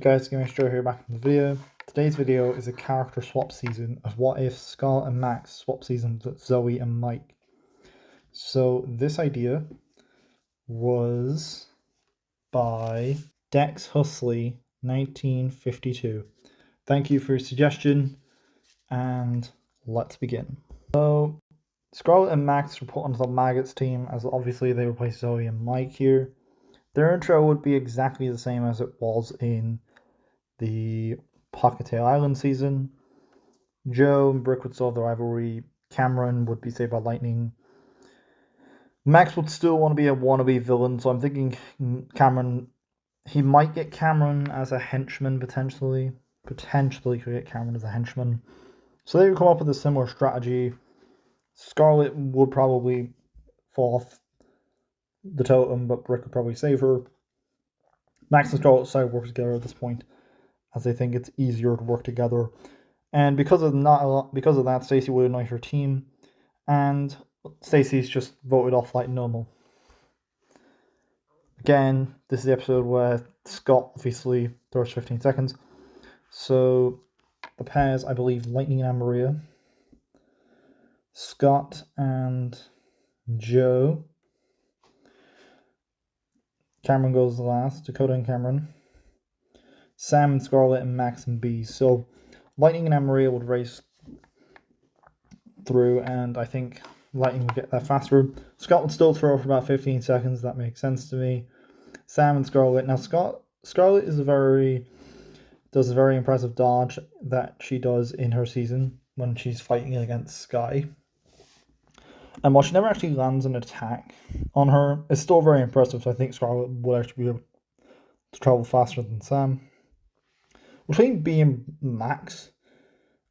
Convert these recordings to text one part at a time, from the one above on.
Guys, Gamer here back in the video. Today's video is a character swap season of what if Scarlett and Max swap seasons with Zoey and Mike. So this idea was by Dex Husley 1952. Thank you for your suggestion and let's begin. So Scarlett and Max were put onto the Maggots team as obviously they replaced Zoey and Mike here. Their intro would be exactly the same as it was in the Pahkitew Island season. Joe and Brick would solve the rivalry. Cameron would be saved by lightning. Max would still want to be a wannabe villain, so I'm thinking Cameron. He might get Cameron as a henchman potentially. Potentially could get Cameron as a henchman. So they would come up with a similar strategy. Scarlett would probably fall off the totem, but Brick would probably save her. Max and Scarlett side work together at this point, as they think it's easier to work together. And because of that, Stacey would unite her team, and Stacey's just voted off like normal. Again, this is the episode where Scott obviously throws 15 seconds. So the pairs, I believe, Lightning and Maria, Scott and Joe. Cameron goes last, Dakota and Cameron. Sam and Scarlett and Max and B. So Lightning and Maria would race through, and I think Lightning would get there faster. Scott would still throw for about 15 seconds. That makes sense to me. Sam and Scarlett. Now Scarlett does a very impressive dodge that she does in her season when she's fighting against Sky. And while she never actually lands an attack on her, it's still very impressive. So I think Scarlett would actually be able to travel faster than Sam. Between B and Max,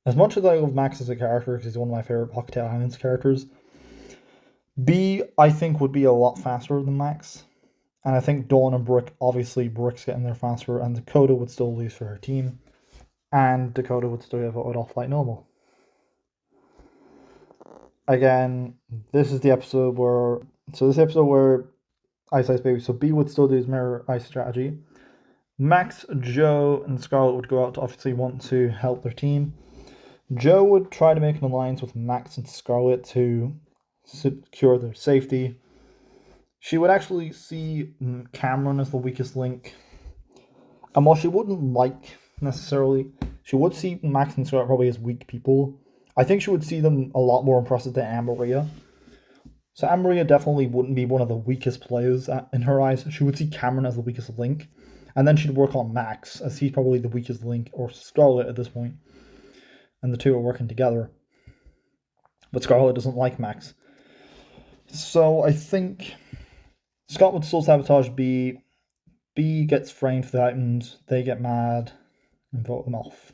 as much as I love Max as a character because he's one of my favorite Pahkitew Islands characters, B I think would be a lot faster than Max. And I think Dawn and Brick, obviously Brick's getting there faster, and Dakota would still lose for her team. And Dakota would still get voted off like normal. Again, this is the episode where Ice Ice Baby, so B would still do his mirror ice strategy. Max, Joe, and Scarlett would go out to obviously want to help their team. Joe would try to make an alliance with Max and Scarlett to secure their safety. She would actually see Cameron as the weakest link. And while she wouldn't like necessarily, she would see Max and Scarlett probably as weak people. I think she would see them a lot more impressive than Anne-Maria. So Anne-Maria definitely wouldn't be one of the weakest players in her eyes. She would see Cameron as the weakest link. And then she'd work on Max, as he's probably the weakest link, or Scarlett at this point. And the two are working together. But Scarlett doesn't like Max. So I think Scott would still sabotage B. B gets framed for the items. They get mad and vote them off.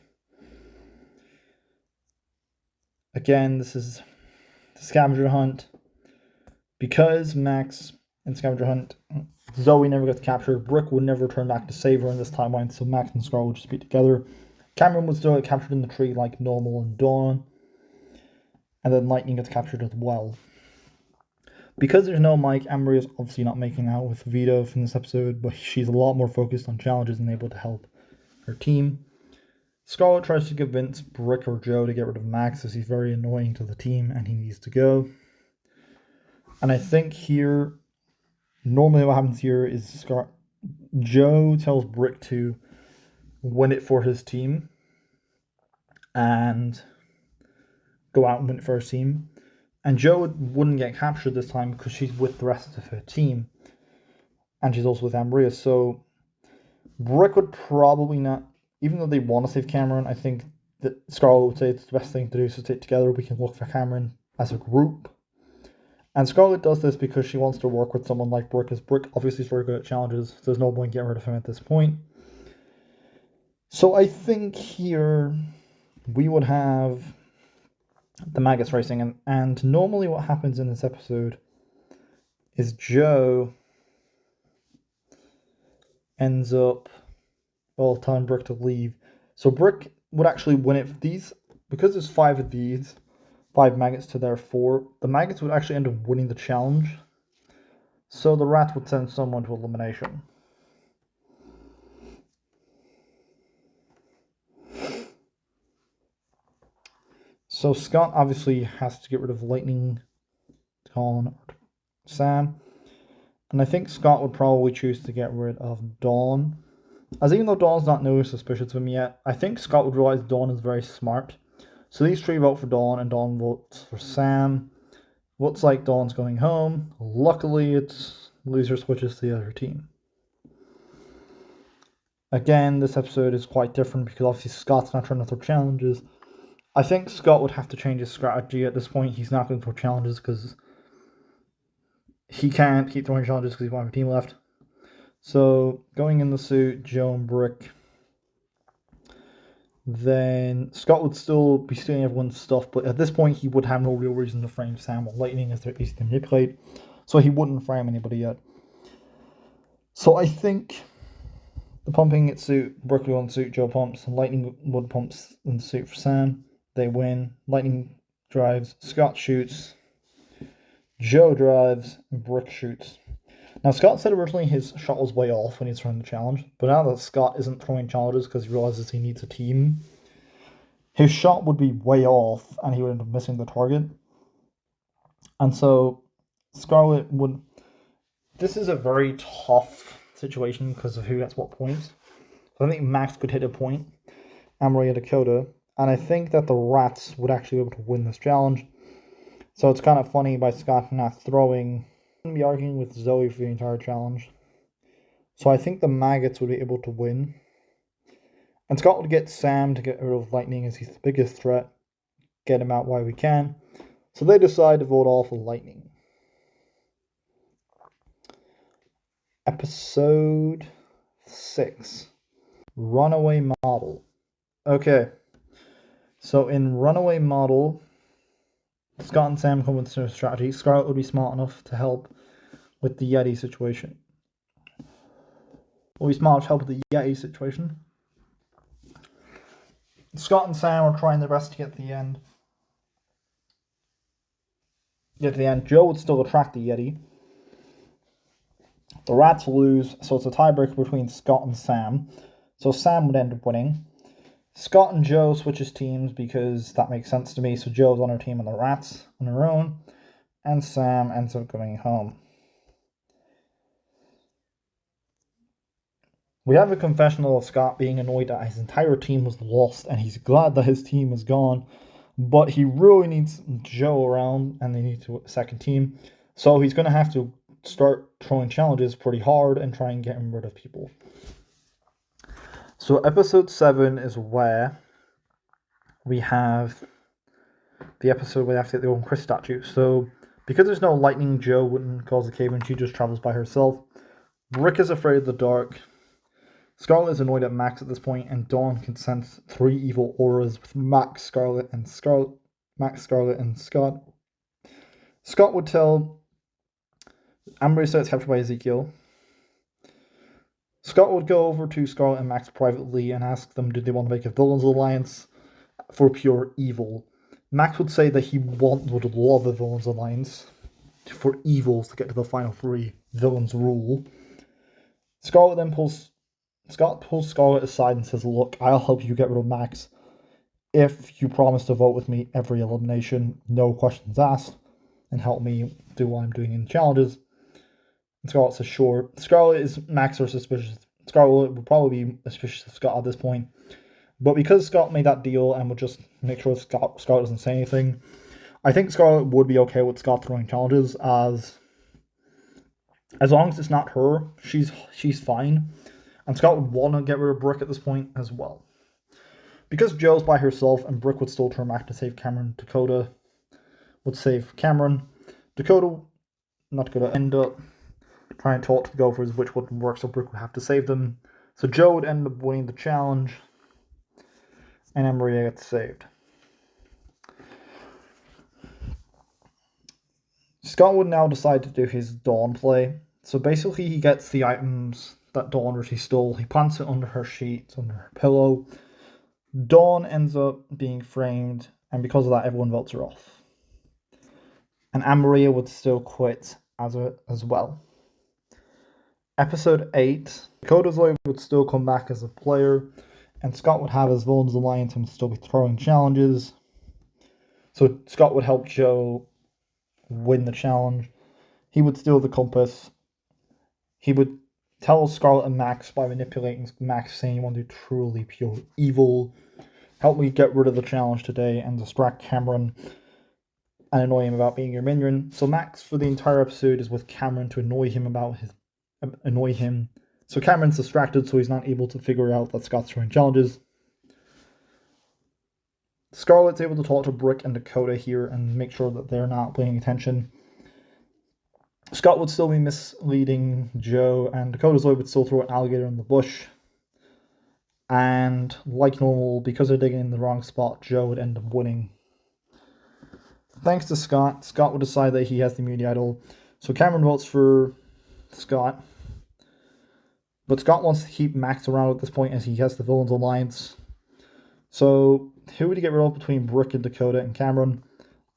Again, this is the scavenger hunt. Because Max and scavenger hunt, Zoey never gets captured. Brick would never return back to save her in this timeline, so Max and Scarlett would just be together. Cameron would still get captured in the tree like normal and Dawn. And then Lightning gets captured as well. Because there's no Mike, Anne-Maria's obviously not making out with Vito from this episode, but she's a lot more focused on challenges and able to help her team. Scarlett tries to convince Brick or Joe to get rid of Max as he's very annoying to the team and he needs to go. And I think here, normally what happens here is Joe tells Brick to win it for his team and go out and win it for his team. And Joe wouldn't get captured this time because she's with the rest of her team. And she's also with Anne-Maria. So Brick would probably not, even though they want to save Cameron, I think that Scarlett would say it's the best thing to do, so stick together. We can look for Cameron as a group. And Scarlett does this because she wants to work with someone like Brick, as Brick obviously is very good at challenges, so there's no point getting rid of him at this point. So I think here we would have the Maggots racing, and normally what happens in this episode is Joe ends up telling Brick to leave. So Brick would actually win it. Because there's 5 of these, 5 Maggots to their 4, the Maggots would actually end up winning the challenge. So the rat would send someone to elimination. So Scott obviously has to get rid of Lightning, Dawn, or Sam. And I think Scott would probably choose to get rid of Dawn. As even though Dawn's not really suspicious of him yet, I think Scott would realize Dawn is very smart. So these three vote for Dawn, and Dawn votes for Sam. Looks like Dawn's going home. Luckily, it's loser switches to the other team. Again, this episode is quite different because obviously Scott's not trying to throw challenges. I think Scott would have to change his strategy at this point. He's not going to throw challenges because he can't keep throwing challenges because he's one team left. So, going in the suit, Joe and Brick. Then Scott would still be stealing everyone's stuff, but at this point he would have no real reason to frame Sam or Lightning as they're easy to manipulate. So he wouldn't frame anybody yet. So I think the pumping it suit, Brick will suit, Joe pumps, and Lightning would pumps in the suit for Sam. They win. Lightning drives, Scott shoots, Joe drives, and Brick shoots. Now, Scott said originally his shot was way off when he's throwing the challenge, but now that Scott isn't throwing challenges because he realizes he needs a team, his shot would be way off and he would end up missing the target. And so, Scarlett would... This is a very tough situation because of who gets what points. So I think Max could hit a point, and Maria Dakota, and I think that the Rats would actually be able to win this challenge. So it's kind of funny by Scott not throwing... be arguing with Zoey for the entire challenge. So I think the Maggots would be able to win. And Scott would get Sam to get rid of Lightning as he's the biggest threat. Get him out while we can. So they decide to vote all for Lightning. Episode 6. Runaway Model. Okay. So in Runaway Model, Scott and Sam come with a strategy. Scarlett would be smart enough to help with the Yeti situation. Will be smart enough to help with the Yeti situation. Scott and Sam are trying their best to get to the end. Joe would still attract the Yeti. The Rats will lose, so it's a tiebreaker between Scott and Sam. So Sam would end up winning. Scott and Joe switches teams because that makes sense to me. So Joe's on her team and the Rats on her own. And Sam ends up going home. We have a confessional of Scott being annoyed that his entire team was lost and he's glad that his team is gone. But he really needs Joe around and they need a second team. So he's going to have to start throwing challenges pretty hard and try and get rid of people. So episode 7 is where we have the episode where they have to get the old Chris statue. So because there's no lightning, Joe wouldn't cause the cave and she just travels by herself. Rick is afraid of the dark. Scarlett is annoyed at Max at this point, and Dawn can sense 3 evil auras with Max, Scarlett, and Scott. Scott would tell Amber that it's captured by Ezekiel. Scott would go over to Scarlett and Max privately and ask them did they want to make a villains alliance for pure evil. Max would say that he would love a villains alliance for evils to get to the final 3. Villains rule. Scott pulls Scarlett aside and says, look, I'll help you get rid of Max if you promise to vote with me every elimination, no questions asked, and help me do what I'm doing in challenges. And Scarlett says, sure. Max are suspicious. Scarlett would probably be suspicious of Scott at this point. But because Scott made that deal and would just make sure Scarlett doesn't say anything, I think Scarlett would be okay with Scott throwing challenges as long as it's not her, she's fine. And Scott would want to get rid of Brick at this point as well. Because Joe's by herself and Brick would still turn back to save Cameron, Dakota would save Cameron. Dakota end up trying to talk to the Gophers, which wouldn't work, so Brick would have to save them. So Joe would end up winning the challenge, and then Maria gets saved. Scott would now decide to do his Dawn play. So basically he gets the items that Dawn originally stole. He plants it under her sheets, under her pillow. Dawn ends up being framed, and because of that, everyone votes her off. And Anne-Maria would still quit as well. Episode 8, Dakota Zoey would still come back as a player, and Scott would have his villains alliance and still be throwing challenges. So Scott would help Joe win the challenge. He would steal the compass. He would tell Scarlett and Max by manipulating Max, saying you want to do truly pure evil. Help me get rid of the challenge today and distract Cameron and annoy him about being your minion. So Max for the entire episode is with Cameron to annoy him. So Cameron's distracted, so he's not able to figure out that Scott's throwing challenges. Scarlett's able to talk to Brick and Dakota here and make sure that they're not paying attention. Scott would still be misleading Joe, and Dakota Zoey would still throw an alligator in the bush. And like normal, because they're digging in the wrong spot, Joe would end up winning. Thanks to Scott, Scott would decide that he has the immunity idol. So Cameron votes for Scott. But Scott wants to keep Max around at this point as he has the Villains Alliance. So who would he get rid of between Brick and Dakota and Cameron?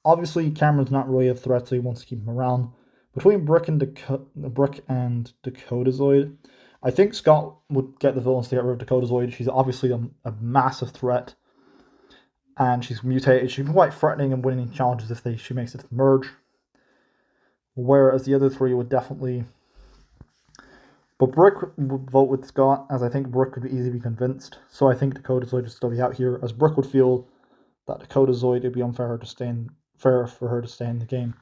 Obviously, Cameron's not really a threat, so he wants to keep him around. Between Brick and Dakota Zoid, I think Scott would get the villains to get rid of Dakota Zoid. She's obviously a massive threat. And she's mutated. She's quite threatening and winning challenges if she makes it to the merge. Whereas the other three would definitely... But Brick would vote with Scott, as I think Brick could easily be convinced. So I think Dakota Zoid would still be out here, as Brick would feel that Dakota Zoid would be unfair for her to stay in the game.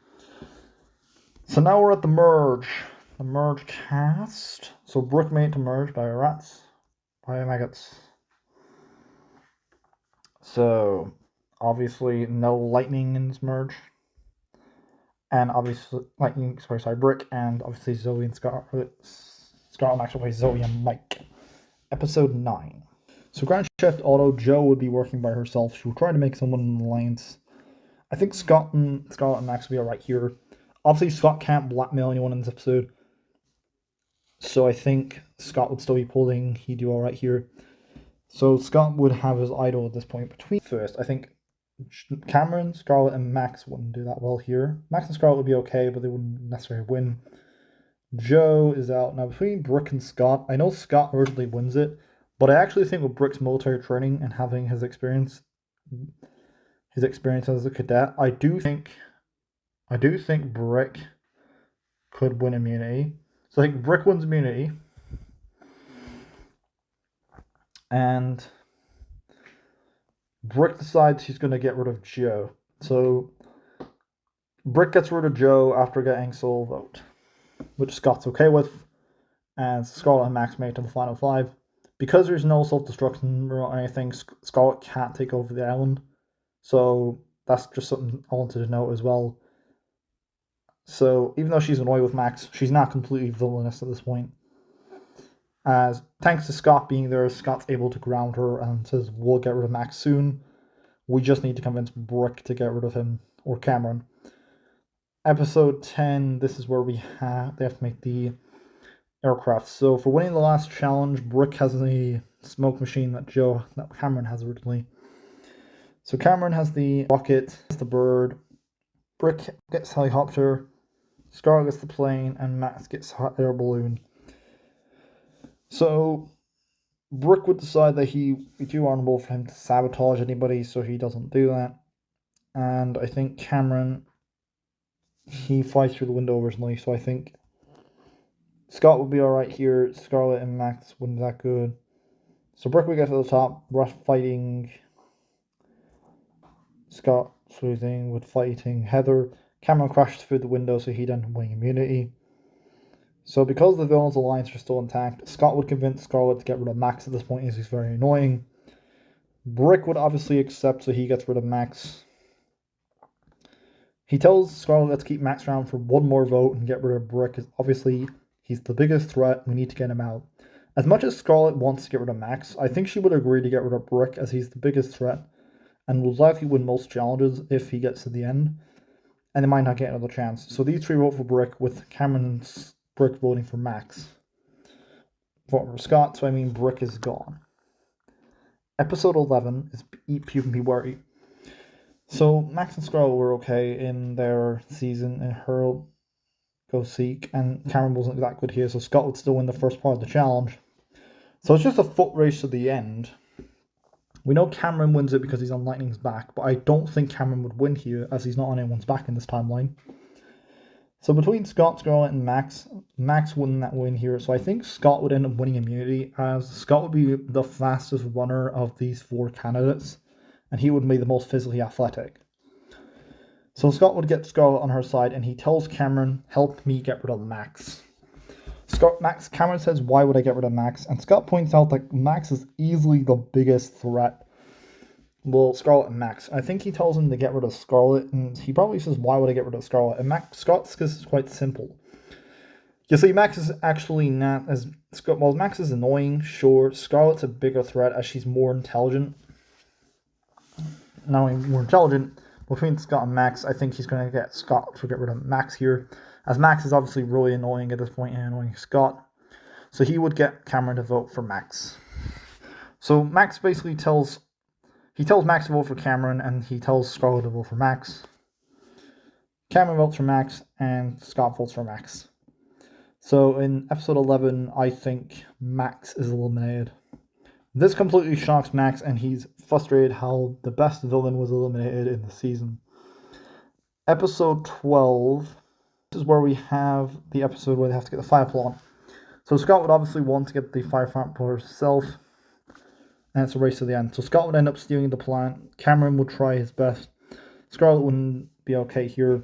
So now we're at the merge. The merge cast. So Brick made to merge by rats, by maggots. So obviously no lightning in this merge. And obviously Brick, and obviously Zoey and Scarlett Max will play Zoey and Mike. Episode 9. So Grand Chef Auto, Joe would be working by herself. She would try to make someone in the alliance. I think Scarlett and Max will be alright here. Obviously, Scott can't blackmail anyone in this episode. So I think Scott would still be pulling. He'd do alright here. So Scott would have his idol at this point. First, I think Cameron, Scarlett, and Max wouldn't do that well here. Max and Scarlett would be okay, but they wouldn't necessarily win. Joe is out. Now, between Brick and Scott, I know Scott originally wins it, but I actually think with Brick's military training and having his experience as a cadet, I do think Brick could win immunity. So I think Brick wins immunity. And Brick decides he's going to get rid of Joe. So Brick gets rid of Joe after getting sole vote, which Scott's okay with. And Scarlett and Max make it to the final 5. Because there's no self-destruction or anything, Scarlett can't take over the island. So that's just something I wanted to note as well. So even though she's annoyed with Max, she's not completely villainous at this point. As thanks to Scott being there, Scott's able to ground her and says, we'll get rid of Max soon. We just need to convince Brick to get rid of him, or Cameron. Episode 10, this is where they have to make the aircraft. So for winning the last challenge, Brick has the smoke machine that Cameron has originally. So Cameron has the rocket, the bird, Brick gets helicopter, Scarlett gets the plane, and Max gets hot air balloon. So Brick would decide that he'd be too honorable for him to sabotage anybody, so he doesn't do that. And I think Cameron, he flies through the window originally, so I think Scott would be alright here. Scarlett and Max wouldn't be that good. So Brick would get to the top, fighting Scott with fighting Heather. Cameron crashes through the window, so he'd end up winning immunity. So because the Villains Alliance are still intact, Scott would convince Scarlett to get rid of Max at this point, as he's very annoying. Brick would obviously accept, so he gets rid of Max. He tells Scarlett to keep Max around for one more vote and get rid of Brick, because obviously he's the biggest threat. We need to get him out. As much as Scarlett wants to get rid of Max, I think she would agree to get rid of Brick, as he's the biggest threat and will likely win most challenges if he gets to the end. And they might not get another chance. So these three vote for Brick, with Cameron and Brick voting for Max. Vote for Scott, so I mean Brick is gone. Episode 11 is Eat, Puke, and Be Worried. So Max and Scarlett were okay in their season in Hurl Go Seek, and Cameron wasn't that good here, so Scott would still win the first part of the challenge. So it's just a foot race to the end. We know Cameron wins it because he's on Lightning's back, but I don't think Cameron would win here as he's not on anyone's back in this timeline. So between Scott, Scarlett, and Max, Max wouldn't that win here. So I think Scott would end up winning immunity, as Scott would be the fastest runner of these 4 candidates, and he would be the most physically athletic. So Scott would get Scarlett on her side, and he tells Cameron, "Help me get rid of Max." Cameron says, "Why would I get rid of Max?" And Scott points out that Max is easily the biggest threat. Well, Scarlett and Max. I think he tells him to get rid of Scarlett, and he probably says, "Why would I get rid of Scarlett?" And Scott's is quite simple. You see, Max is actually not as... Well, Max is annoying, sure. Scarlett's a bigger threat as she's more intelligent. Not only more intelligent, between Scott and Max, I think he's going to get Scott to get rid of Max here, as Max is obviously really annoying at this point and annoying Scott. So he would get Cameron to vote for Max. So Max basically tells Max to vote for Cameron, and he tells Scarlett to vote for Max. Cameron votes for Max, and Scott votes for Max. So in episode 11, I think Max is eliminated. This completely shocks Max, and he's frustrated how the best villain was eliminated in the season. Episode 12, this is where we have the episode where they have to get the fire plant. So Scott would obviously want to get the fire plant for herself, and it's a race to the end. So Scott would end up stealing the plant. Cameron would try his best. Scarlett wouldn't be okay here.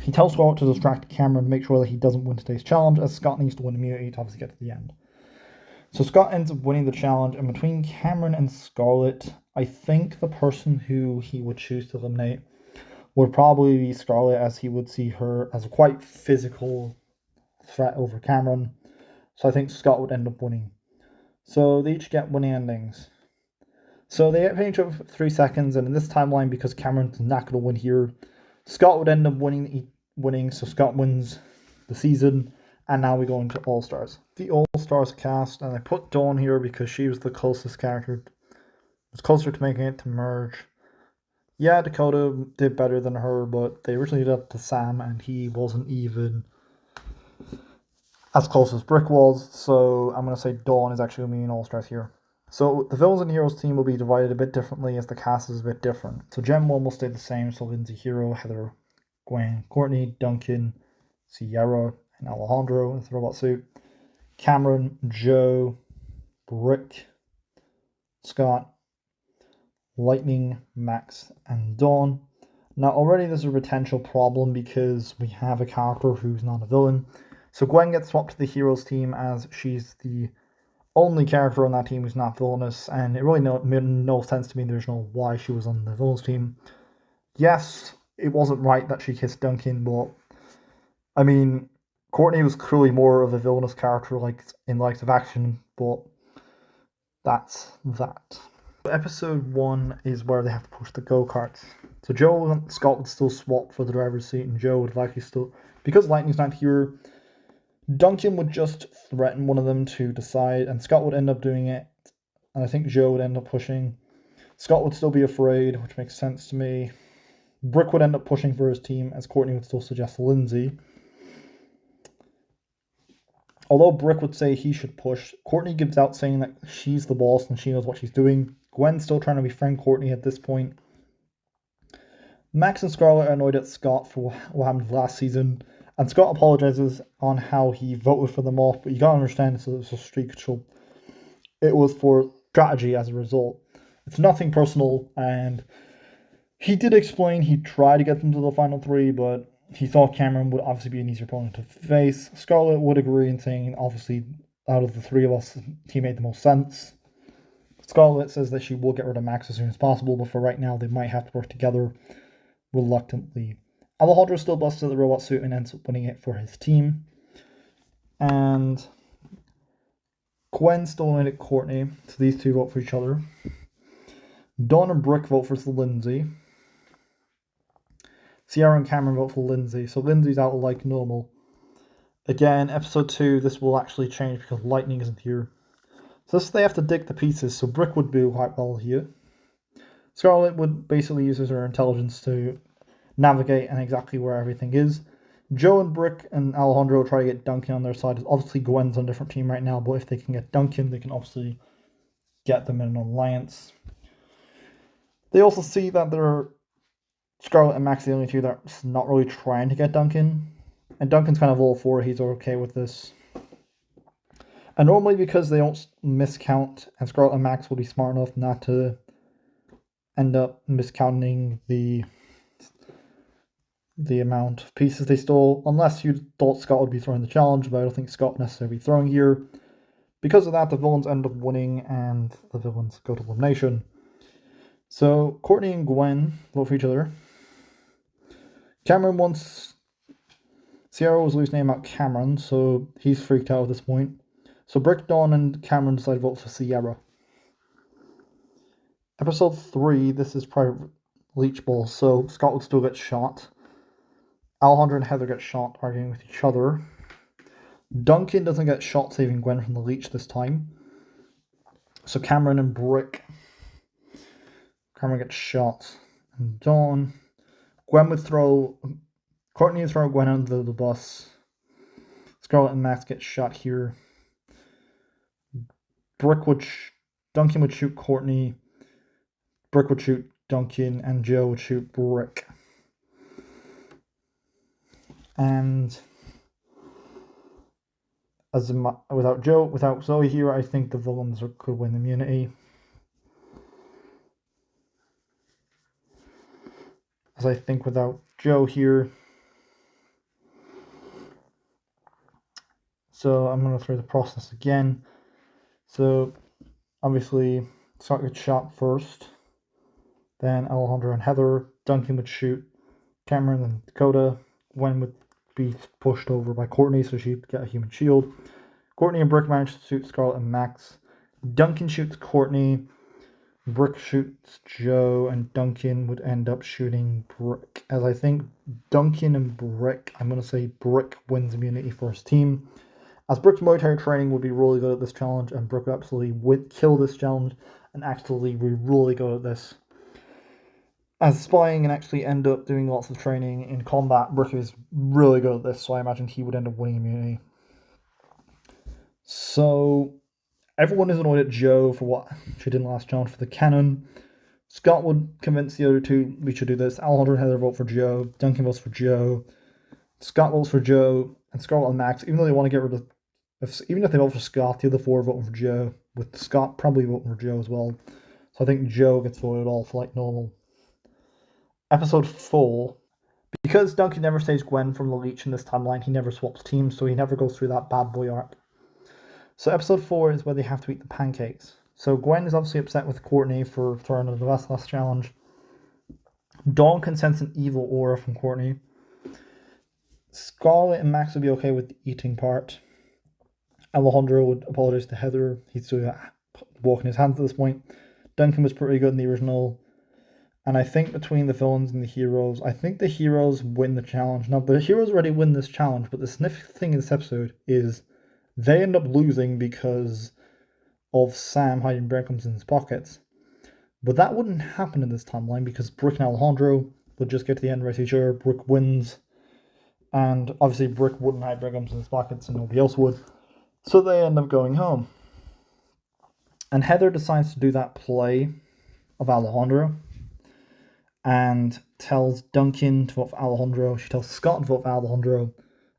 He tells Scarlett to distract Cameron to make sure that he doesn't win today's challenge, as Scott needs to win immunity to obviously get to the end. So Scott ends up winning the challenge, and between Cameron and Scarlett, I think the person who he would choose to eliminate would probably be Scarlett, as he would see her as a quite physical threat over Cameron. So I think Scott would end up winning. So they each get winning endings. So they get each other for 3 seconds, and in this timeline, because Cameron's not going to win here, Scott would end up winning, so Scott wins the season. And now we go into All-Stars. The All-Stars cast, and I put Dawn here because she was the closest character. Was closer to making it to merge. Yeah, Dakota did better than her, but they originally did it to Sam, and he wasn't even as close as Brick was, so I'm going to say Dawn is actually going to be an All-Stars here. So the Villains and Heroes team will be divided a bit differently as the cast is a bit different. So Gen 1 will stay the same, so Lindsay, Hero, Heather, Gwen, Courtney, Duncan, Sierra, and Alejandro in the robot suit. Cameron, Joe, Brick, Scott, Lightning, Max, and Dawn. Now already there's a potential problem because we have a character who's not a villain. So Gwen gets swapped to the Heroes team as she's the only character on that team who's not villainous, and it really made no sense to me. There's no why she was on the villains team. Yes, it wasn't right that she kissed Duncan, but I mean, Courtney was clearly more of a villainous character, like in Lights of Action, but that's that. Episode 1 is where they have to push the go-karts. So Joe and Scott would still swap for the driver's seat, and Joe would likely still, because Lightning's not here, Duncan would just threaten one of them to decide, and Scott would end up doing it, and I think Joe would end up pushing. Scott would still be afraid, which makes sense to me. Brick would end up pushing for his team, as Courtney would still suggest Lindsay. Although Brick would say he should push, Courtney gives out saying that she's the boss and she knows what she's doing. Gwen's still trying to befriend Courtney at this point. Max and Scarlett are annoyed at Scott for what happened last season, and Scott apologizes on how he voted for them off, but you gotta understand it's a streak, so it was for strategy as a result. It's nothing personal, and he did explain he tried to get them to the final 3, but he thought Cameron would obviously be an easier opponent to face. Scarlett would agree in saying, obviously, out of the 3 of us, he made the most sense. Scarlett says that she will get rid of Max as soon as possible, but for right now, they might have to work together reluctantly. Alejandro still busts out the robot suit and ends up winning it for his team. And Gwen still eliminated Courtney, so these two vote for each other. Dawn and Brick vote for Lindsay. Sierra and Cameron vote for Lindsay, so Lindsay's out like normal. Again, episode 2, this will actually change because Lightning isn't here. So they have to dig the pieces, so Brick would do quite well here. Scarlett would basically use her intelligence to navigate and exactly where everything is. Joe and Brick and Alejandro try to get Duncan on their side. Obviously Gwen's on a different team right now, but if they can get Duncan, they can obviously get them in an alliance. They also see that they're Scarlett and Max the only two that's not really trying to get Duncan. And Duncan's kind of all for it, he's okay with this. And normally because they don't miscount, and Scarlett and Max will be smart enough not to end up miscounting the amount of pieces they stole, unless you thought Scott would be throwing the challenge, but I don't think Scott would necessarily be throwing here. Because of that, the villains end up winning, and the villains go to elimination. So, Courtney and Gwen vote for each other. Cameron wants... Sierra was loose name out Cameron, so he's freaked out at this point. So Brick, Dawn, and Cameron decide to vote for Sierra. Episode 3, this is Private Leech Ball, so Scott would still get shot. Alejandra and Heather get shot, arguing with each other. Duncan doesn't get shot, saving Gwen from the leech this time. So Cameron and Brick. Cameron gets shot. And Dawn. Gwen would throw... Courtney would throw Gwen under the bus. Scarlett and Max get shot here. Duncan would shoot Courtney. Brick would shoot Duncan, and Joe would shoot Brick. And without Zoey here, I think the villains could win immunity. As I think without Joe here. So I'm going to throw the process again. So obviously Scott gets shot first. Then Alejandra and Heather. Duncan would shoot Cameron and Dakota. Gwen would be pushed over by Courtney, so she'd get a human shield. Courtney and Brick manage to shoot Scarlett and Max. Duncan shoots Courtney. Brick shoots Joe, and Duncan would end up shooting Brick. As I think Duncan and Brick, I'm going to say Brick wins immunity for his team. As Brick's military training would be really good at this challenge, and Brick would absolutely kill this challenge, and actually be really good at this. As spying and actually end up doing lots of training in combat, Brick is really good at this, so I imagine he would end up winning immunity. So, everyone is annoyed at Joe for what she did in the last challenge for the cannon. Scott would convince the other two we should do this. Alejandra and Heather vote for Joe. Duncan votes for Joe. Scott votes for Joe. And Scarlett and Max, even though they want to get rid of... Even if they vote for Scott, the other four are voting for Joe, with Scott probably voting for Joe as well. So I think Joe gets voted off like normal. Episode 4. Because Duncan never saves Gwen from the leech in this timeline, he never swaps teams, so he never goes through that bad boy arc. So episode 4 is where they have to eat the pancakes. So Gwen is obviously upset with Courtney for throwing her the last challenge. Dawn can sense an evil aura from Courtney. Scarlett and Max would be okay with the eating part. Alejandro would apologize to Heather. He's still walking his hands at this point. Duncan was pretty good in the original. And I think between the villains and the heroes, I think the heroes win the challenge. Now, the heroes already win this challenge, but the significant thing in this episode is they end up losing because of Sam hiding breadcrumbs in his pockets. But that wouldn't happen in this timeline because Brick and Alejandro would just get to the end race each other. Brick wins. And obviously Brick wouldn't hide breadcrumbs in his pockets and nobody else would. So they end up going home. And Heather decides to do that play of Alejandro and tells Duncan to vote for Alejandro. She tells Scott to vote for Alejandro.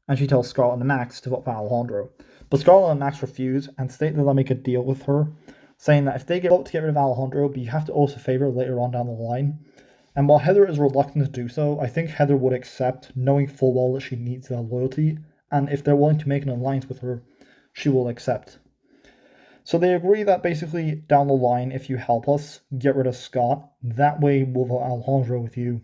And she tells Scarlett and Max to vote for Alejandro. But Scarlett and Max refuse and state that they'll make a deal with her, saying that if they vote to get rid of Alejandro, but you have to also favor later on down the line. And while Heather is reluctant to do so, I think Heather would accept, knowing full well that she needs their loyalty, and if they're willing to make an alliance with her, she will accept. So they agree that basically down the line, if you help us get rid of Scott, that way we'll vote Alejandro with you.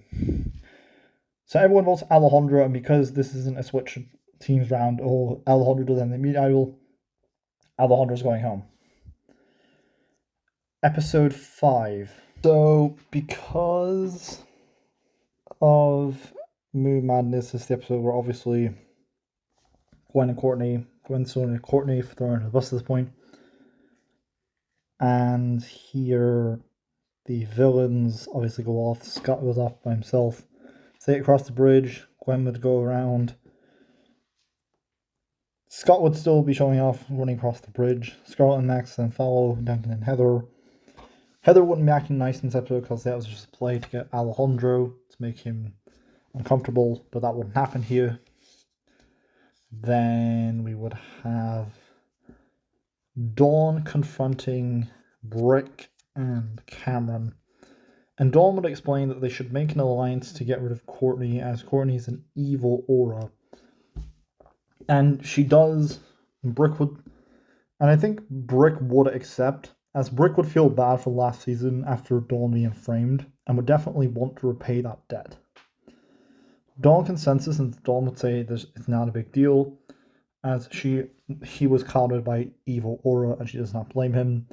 So everyone votes Alejandro, and because this isn't a switch teams round, or Alejandro does anything immediate idol, Alejandro's going home. Episode 5. So, because of Moon Madness, this is the episode where obviously Gwen's throwing Courtney for throwing her the bus at this point. And here the villains obviously go off. Scott goes off by himself. Say across the bridge, Gwen would go around. Scott would still be showing off, running across the bridge. Scarlett and Max then follow Duncan and Heather. Heather wouldn't be acting nice in this episode because that was just a play to get Alejandro to make him uncomfortable, but that wouldn't happen here. Then we would have Dawn confronting Brick and Cameron. And Dawn would explain that they should make an alliance to get rid of Courtney, as Courtney is an evil aura. And she does. Brick would. And I think Brick would accept, as Brick would feel bad for last season after Dawn being framed, and would definitely want to repay that debt. Dawn consensus, and Dawn would say it's not a big deal, as he was clouded by evil aura, and she does not blame him.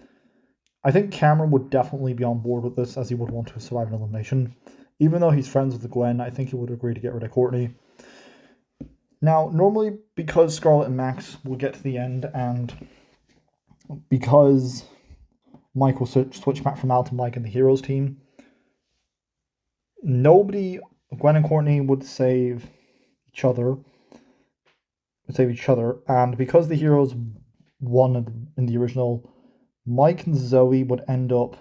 I think Cameron would definitely be on board with this, as he would want to survive an elimination. Even though he's friends with Gwen, I think he would agree to get rid of Courtney. Now, normally, because Scarlett and Max will get to the end, and because Mike will switch back from Al to Mike and the Heroes team, Gwen and Courtney would save each other, and because the Heroes won in the original, Mike and Zoey would end up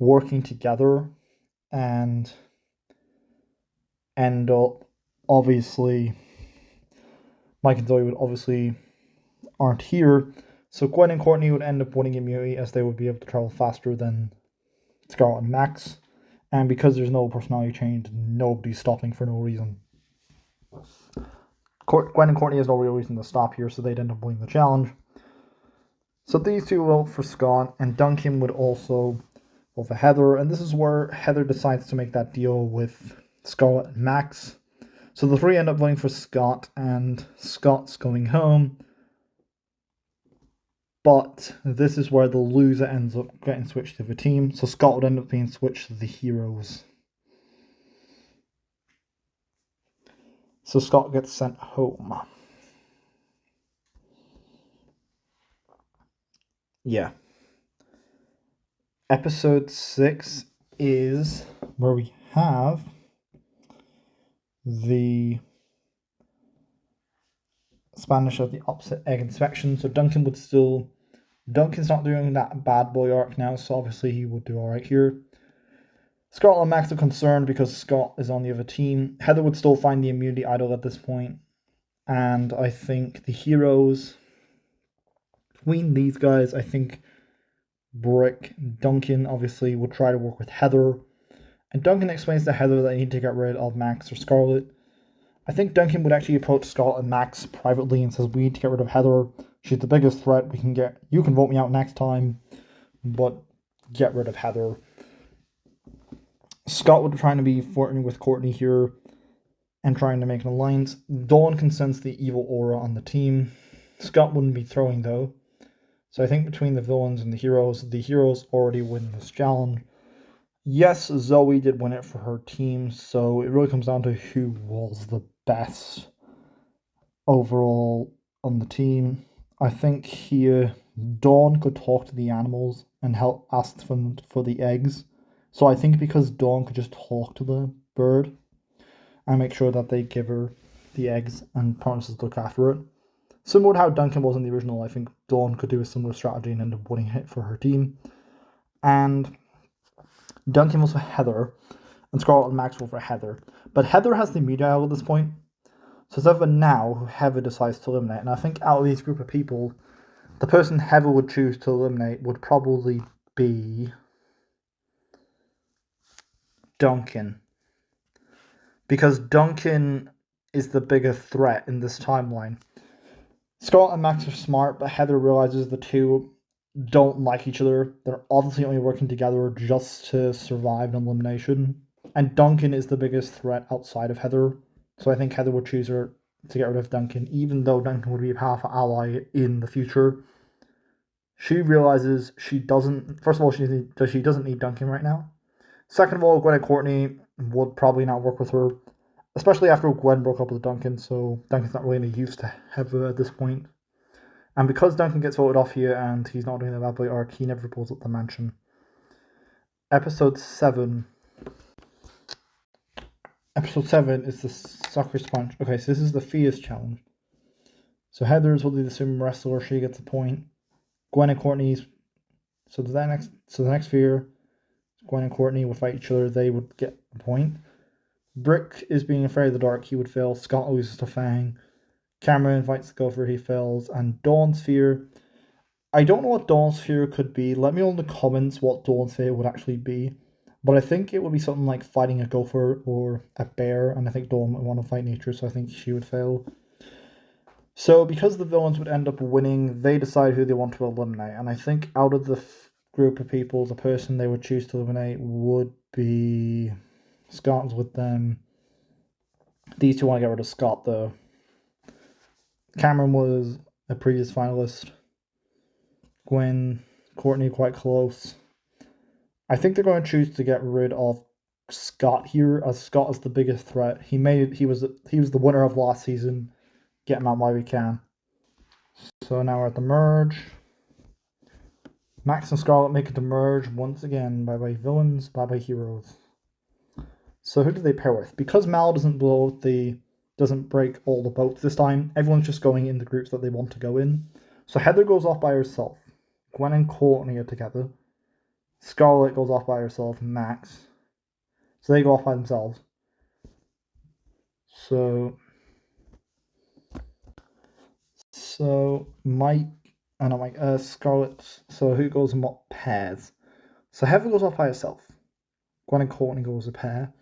working together and end up, obviously, Mike and Zoey would obviously aren't here, so Gwen and Courtney would end up winning immunity, as they would be able to travel faster than Scarlett and Max, and because there's no personality change, nobody's stopping for no reason. Gwen and Courtney has no real reason to stop here, so they'd end up winning the challenge. So these two will vote for Scott, and Duncan would also vote for Heather, and this is where Heather decides to make that deal with Scarlett and Max. So the three end up voting for Scott, and Scott's going home. But this is where the loser ends up getting switched to the team, so Scott would end up being switched to the Heroes. So Scott gets sent home. Yeah. Episode 6 is where we have the Spanish of the opposite egg inspection. So Duncan's not doing that bad boy arc now, so obviously he would do alright here. Scarlett and Max are concerned because Scott is on the other team. Heather would still find the immunity idol at this point. And I think the Heroes, between these guys, I think Duncan obviously would try to work with Heather. And Duncan explains to Heather that they need to get rid of Max or Scarlett. I think Duncan would actually approach Scarlett and Max privately and says, we need to get rid of Heather. She's the biggest threat we can get. You can vote me out next time, but get rid of Heather. Scott would be trying to be flirting with Courtney here and trying to make an alliance. Dawn can sense the evil aura on the team. Scott wouldn't be throwing, though. So I think between the villains and the Heroes already win this challenge. Yes, Zoey did win it for her team, so it really comes down to who was the best overall on the team. I think here Dawn could talk to the animals and help ask them for the eggs. So I think because Dawn could just talk to the bird and make sure that they give her the eggs and promises to look after it. Similar to how Duncan was in the original, I think Dawn could do a similar strategy and end up winning it for her team. And Duncan was for Heather, and Scarlett and Max were for Heather. But Heather has the media at this point, so it's over now who Heather decides to eliminate. And I think out of these group of people, the person Heather would choose to eliminate would probably be Duncan. Because Duncan is the bigger threat in this timeline. Scarlett and Max are smart, but Heather realizes the two don't like each other. They're obviously only working together just to survive an elimination. And Duncan is the biggest threat outside of Heather. So I think Heather would choose her to get rid of Duncan, even though Duncan would be a powerful ally in the future. She realizes she doesn't... First of all, she doesn't need Duncan right now. Second of all, Gwen and Courtney would probably not work with her, especially after Gwen broke up with Duncan, so Duncan's not really any use to Heather at this point. And because Duncan gets voted off here and he's not doing the bad boy arc, he never pulls up the mansion. Episode 7. Episode 7 is the Sucker Sponge. Okay, so this is the Fierce Challenge. So Heather's will be the sumo wrestler. She gets a point. Gwen and Courtney's. So the next fear, Gwen and Courtney would fight each other. They would get a point. Brick is being afraid of the dark. He would fail. Scott loses to Fang. Cameron fights the Gopher. He fails. And Dawn's fear. I don't know what Dawn's fear could be. Let me know in the comments what Dawn's fear would actually be. But I think it would be something like fighting a gopher or a bear. And I think Dawn would want to fight nature, so I think she would fail. So because the villains would end up winning, they decide who they want to eliminate. And I think out of the group of people, the person they would choose to eliminate would be Scott's with them. These two want to get rid of Scott, though. Cameron was a previous finalist. Gwen, Courtney, quite close. I think they're going to choose to get rid of Scott here, as Scott is the biggest threat. He was the winner of last season. Get him out while we can. So now we're at the merge. Max and Scarlett make it to merge once again. Bye bye villains, bye bye heroes. So who do they pair with? Because Mal doesn't break all the boats this time, everyone's just going in the groups that they want to go in. So Heather goes off by herself. Gwen and Courtney are together. Scarlett goes off by herself. Max. So they go off by themselves. So Scarlett. So who goes in what pairs? So Heather goes off by herself. Gwen and Courtney goes a pair.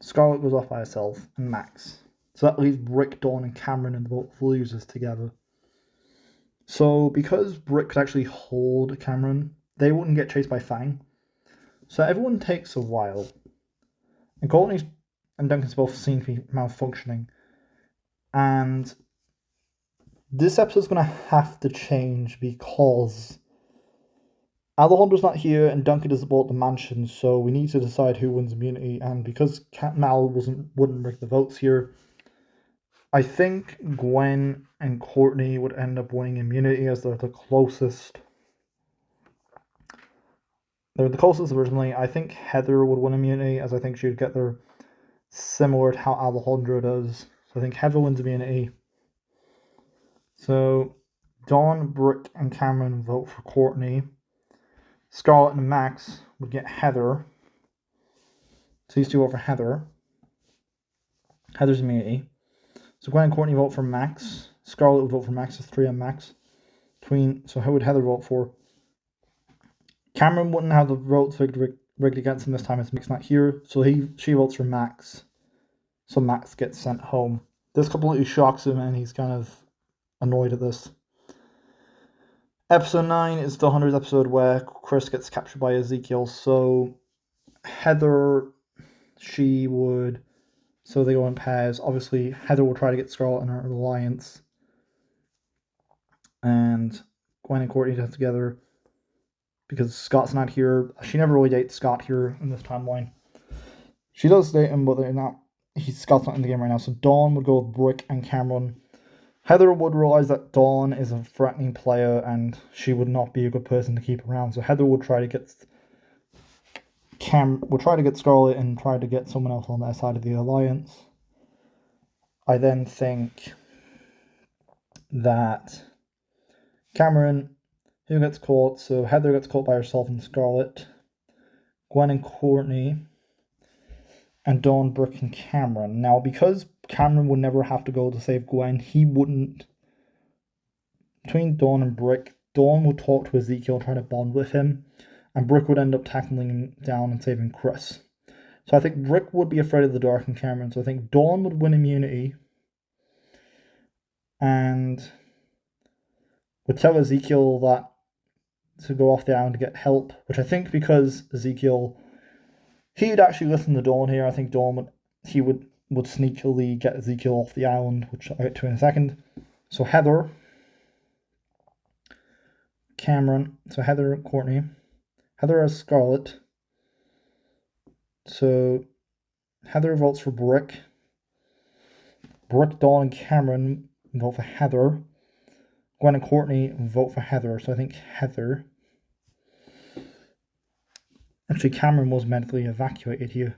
Scarlett goes off by herself, and Max. So that leaves Brick, Dawn, and Cameron and both losers together. So because Brick could actually hold Cameron, they wouldn't get chased by Fang. So everyone takes a while. And Courtney and Duncan's both seem to be malfunctioning. And this episode's going to have to change because Alejandro's not here and Duncan has bought the mansion, so we need to decide who wins immunity. And because Mal wouldn't rig the votes here, I think Gwen and Courtney would end up winning immunity as they're the closest. They're the closest originally. I think Heather would win immunity, as I think she would get there similar to how Alejandro does. So I think Heather wins immunity. So Dawn, Brick, and Cameron vote for Courtney. Scarlett and Max would get Heather. So these two vote for Heather. Heather's immunity. So Gwen and Courtney vote for Max. Scarlett would vote for Max. There's 3 on Max. So who would Heather vote for? Cameron wouldn't have the votes rigged against him this time as Max not here. So she votes for Max. So Max gets sent home. This completely shocks him and he's kind of annoyed at this. Episode 9 is the 100th episode where Chris gets captured by Ezekiel. So Heather, so they go in pairs. Obviously, Heather will try to get Scarlett in her alliance. And Gwen and Courtney get together because Scott's not here. She never really dates Scott here in this timeline. She does date him, but Scott's not in the game right now. So Dawn would go with Brick and Cameron. Heather would realize that Dawn is a threatening player and she would not be a good person to keep around. So Heather would try to get Scarlett and try to get someone else on their side of the alliance. I then think that Cameron, who gets caught, so Heather gets caught by herself and Scarlett, Gwen and Courtney, and Dawn, Brick, and Cameron. Now, because Cameron would never have to go to save Gwen, he wouldn't. Between Dawn and Brick, Dawn would talk to Ezekiel and try to bond with him, and Brick would end up tackling him down and saving Chris. So I think Brick would be afraid of the dark and Cameron, so I think Dawn would win immunity and would tell Ezekiel that to go off the island to get help, which I think because Ezekiel, he'd actually listen to Dawn here. I think Dawn would sneakily get Ezekiel off the island, which I'll get to in a second. So Heather, Cameron, so Heather, Courtney. Heather has Scarlett. So Heather votes for Brick. Brick, Dawn, and Cameron vote for Heather. Gwen and Courtney vote for Heather. So I think Heather. Actually, Cameron was medically evacuated here.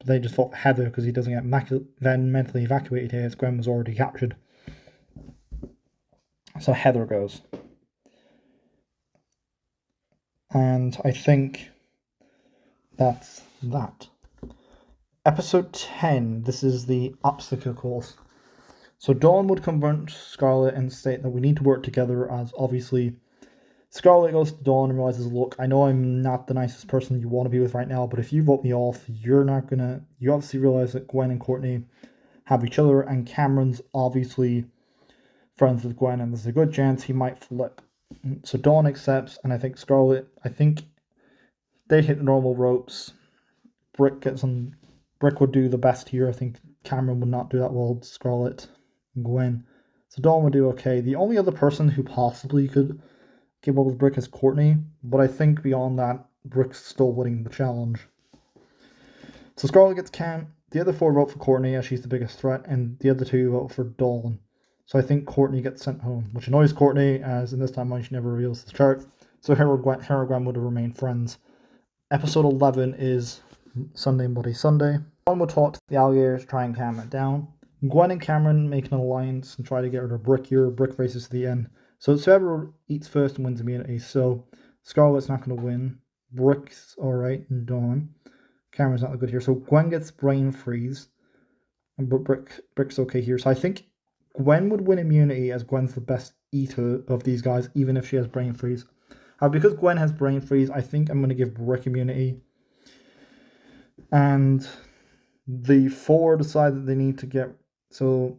But they just thought Heather, because he doesn't get then mentally evacuated here, as Gwen was already captured. So Heather goes. And I think that's that. Episode 10, this is the obstacle course. So Dawn would confront Scarlett and state that we need to work together, as obviously Scarlett goes to Dawn and realizes, look, I know I'm not the nicest person you want to be with right now, but if you vote me off, you're not gonna... You obviously realize that Gwen and Courtney have each other, and Cameron's obviously friends with Gwen, and there's a good chance he might flip. So Dawn accepts, and I think Scarlett, they hit the normal ropes. Brick would do the best here. I think Cameron would not do that well, Scarlett and Gwen. So Dawn would do okay. The only other person who possibly could keep up with Brick is Courtney, but I think beyond that, Brick's still winning the challenge. So Scarlett gets Cam. The other 4 vote for Courtney, as she's the biggest threat, and the other 2 vote for Dawn. So I think Courtney gets sent home, which annoys Courtney, as in this timeline she never reveals the chart. So her and Gwen would have remained friends. Episode 11 is Sunday Bloody Sunday. Dawn would talk to the alligators to try and calm it down. Gwen and Cameron make an alliance and try to get rid of Brick here. Brick races to the end. So it's whoever eats first and wins immunity. So Scarlett's not going to win. Brick's alright, and Dawn. Cameron's not good here. So Gwen gets brain freeze. But Brick's okay here. So I think Gwen would win immunity, as Gwen's the best eater of these guys, even if she has brain freeze. Because Gwen has brain freeze, I think I'm going to give Brick immunity. And the 4 decide that they need to get... So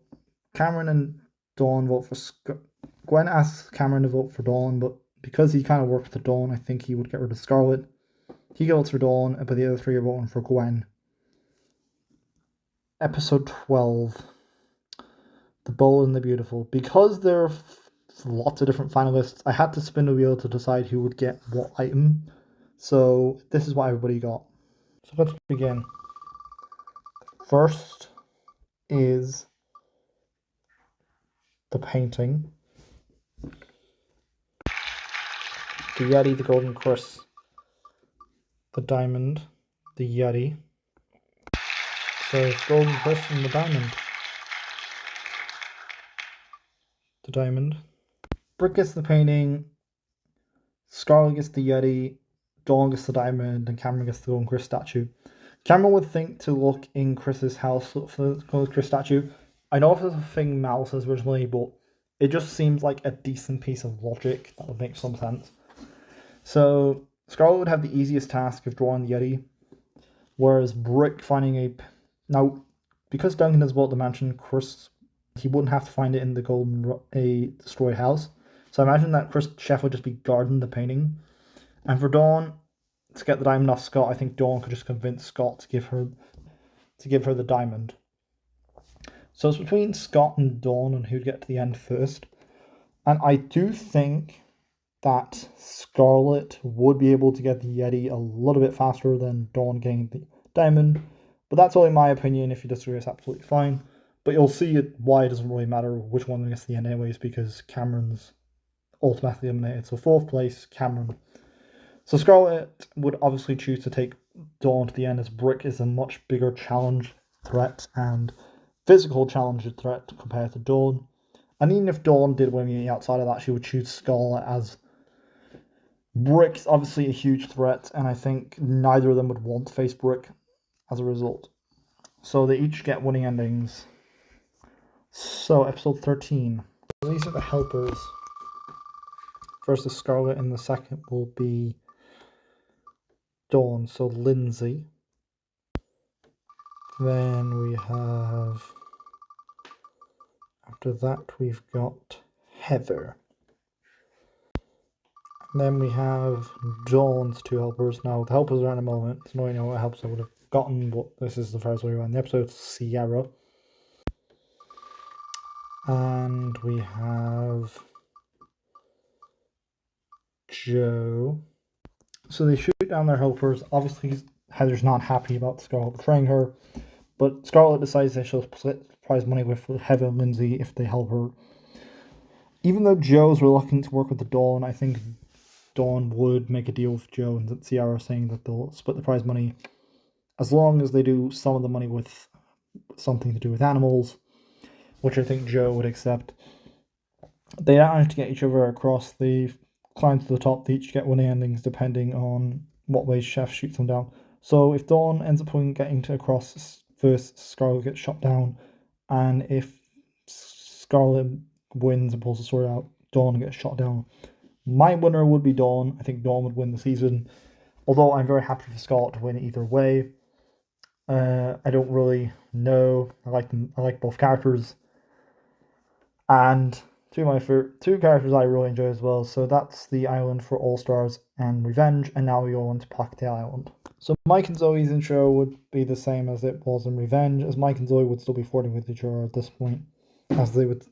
Cameron and Dawn vote for... Gwen asks Cameron to vote for Dawn, but because he kind of worked with Dawn, I think he would get rid of Scarlett. He votes for Dawn, but the other 3 are voting for Gwen. Episode 12. The Bold and the Beautiful. Because there are lots of different finalists, I had to spin the wheel to decide who would get what item. So this is what everybody got. So let's begin. First is the painting. The Yeti, the Golden Chris. The diamond. The Yeti. So it's Golden Chris and the diamond. The diamond. Brick gets the painting. Scarlett gets the Yeti. Dawn gets the diamond, and Cameron gets the Golden Chris statue. Cameron would think to look in Chris's house for the Golden Chris statue. I know if it's a thing Mal says originally, but it just seems like a decent piece of logic that would make some sense. So Scarlett would have the easiest task of drawing the Yeti, whereas Brick finding a... Now, because Duncan has bought the mansion, Chris, he wouldn't have to find it in the destroyed house. So I imagine that Chris Chef would just be guarding the painting. And for Dawn, to get the diamond off Scott, I think Dawn could just convince Scott to give her the diamond. So it's between Scott and Dawn on who'd get to the end first. And I do think that Scarlett would be able to get the Yeti a little bit faster than Dawn getting the diamond. But that's only my opinion. If you disagree, it's absolutely fine. But you'll see why it doesn't really matter which one gets to the end anyways, because Cameron's automatically eliminated. So 4th place, Cameron. So Scarlett would obviously choose to take Dawn to the end, as Brick is a much bigger challenge threat and physical challenge threat compared to Dawn. And even if Dawn did win the outside of that, she would choose Scarlett, as Brick's obviously a huge threat, and I think neither of them would want to face Brick as a result. So they each get winning endings. So episode 13. These are the helpers. First is Scarlett, and the second will be Dawn. So Lindsay. Then we have... After that we've got Heather. And then we have Dawn's 2 helpers. Now the helpers are in a moment. It's not know what helps I would have gotten, but this is the first way around the episode. Sierra. And we have Joe. So they shoot down their helpers. Obviously, Heather's not happy about Scarlett betraying her, but Scarlett decides that she'll split prize money with Heather and Lindsay if they help her. Even though Joe's reluctant to work with the Dawn, I think Dawn would make a deal with Joe and Sierra, saying that they'll split the prize money as long as they do some of the money with something to do with animals, which I think Joe would accept. They manage to get each other across. They climb to the top. They each get winning endings depending on what way Chef shoots them down. So if Dawn ends up getting to across first, Scarlett gets shot down, and if Scarlett wins and pulls the sword out, Dawn gets shot down. My winner would be Dawn. I think Dawn would win the season, although I'm very happy for Scarlett to win either way. I don't really know. I like them. I like both characters, and two of my two characters I really enjoy as well. So that's the island for All Stars and Revenge, and now we go on to Pahkitew Island. So Mike and Zoe's intro would be the same as it was in Revenge, as Mike and Zoe would still be flirting with each other at this point, as they would